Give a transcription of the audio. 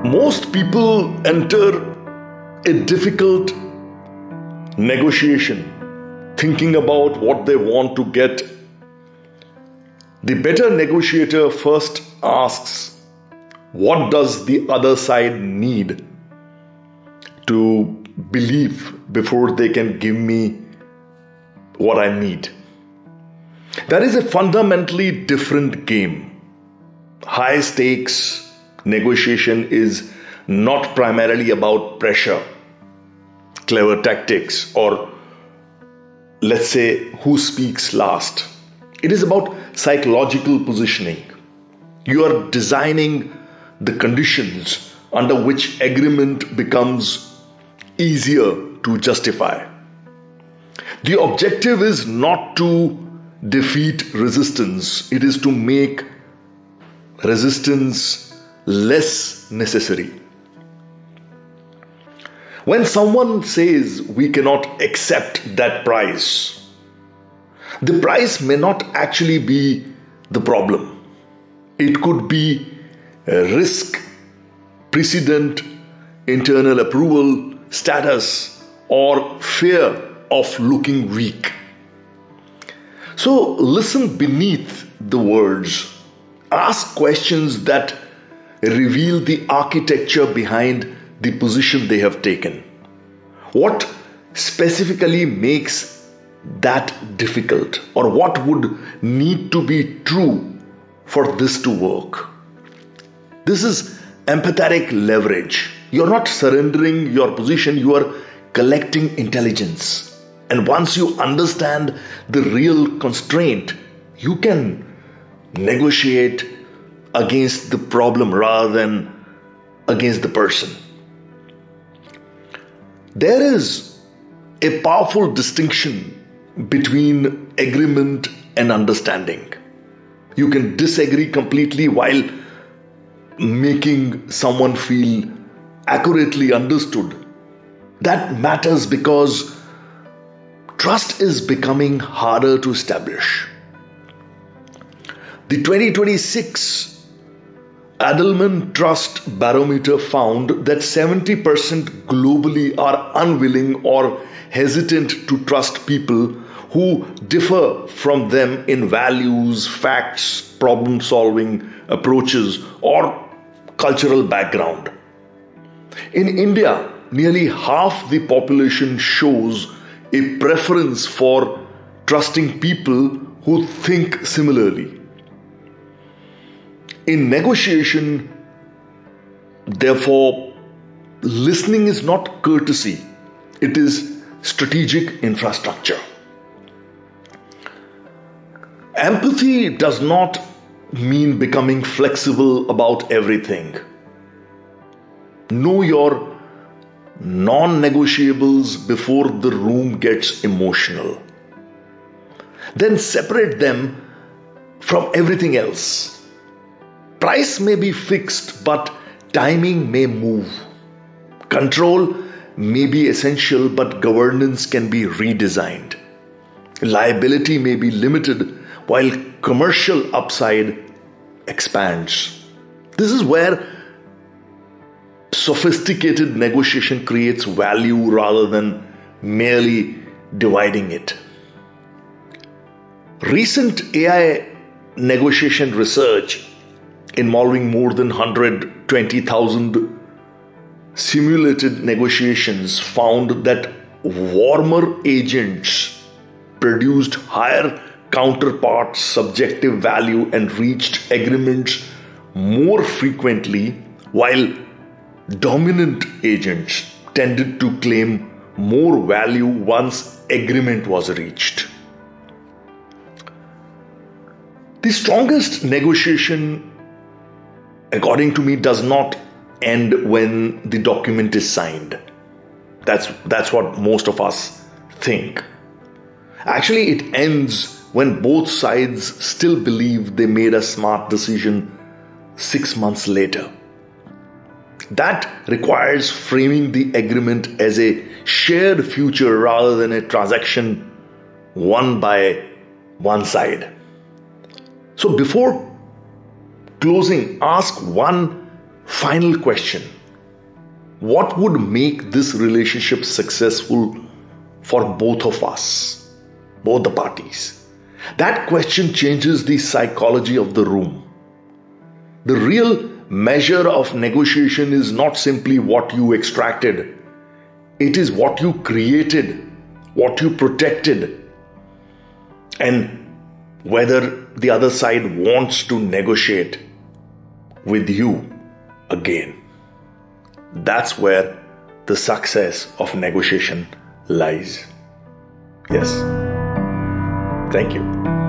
Most people enter a difficult negotiation thinking about what they want to get. The better negotiator first asks, what does the other side need to believe before they can give me what I need? That is a fundamentally different game. High stakes negotiation is not primarily about pressure, clever tactics, or let's say who speaks last. It is about psychological positioning. You are designing the conditions under which agreement becomes easier to justify. The objective is not to defeat resistance, it is to make resistance less necessary. When someone says we cannot accept that price, the price may not actually be the problem. It could be a risk, precedent, internal approval, status, or fear of looking weak. So listen beneath the words. Ask questions that reveal the architecture behind the position they have taken. What specifically makes that difficult, or what would need to be true for this to work? This is empathetic leverage. You're not surrendering your position, you are collecting intelligence. And once you understand the real constraint, you can negotiate against the problem rather than against the person. There is a powerful distinction between agreement and understanding. You can disagree completely while making someone feel accurately understood. That matters because trust is becoming harder to establish. The 2026 Adelman Trust Barometer found that 70% globally are unwilling or hesitant to trust people who differ from them in values, facts, problem solving approaches, or cultural background. In India, nearly half the population shows a preference for trusting people who think similarly. In negotiation, therefore, listening is not courtesy, it is strategic infrastructure. Empathy does not mean becoming flexible about everything. Know your non-negotiables before the room gets emotional. Then separate them from everything else. Price may be fixed, but timing may move. Control may be essential, but governance can be redesigned. Liability may be limited, while commercial upside expands. This is where sophisticated negotiation creates value rather than merely dividing it. Recent AI negotiation research involving more than 120,000 simulated negotiations found that warmer agents produced higher counterpart subjective value and reached agreements more frequently, while dominant agents tended to claim more value once agreement was reached. The strongest negotiation, according to me, does not end when the document is signed. That's what most of us think. Actually, it ends when both sides still believe they made a smart decision 6 months later. That requires framing the agreement as a shared future rather than a transaction won by one side. So before closing, ask one final question: what would make this relationship successful for both of us, both the parties? That question changes the psychology of the room. The real measure of negotiation is not simply what you extracted, it is what you created, what you protected, and whether the other side wants to negotiate with you again. That's where the success of negotiation lies. Yes. Thank you.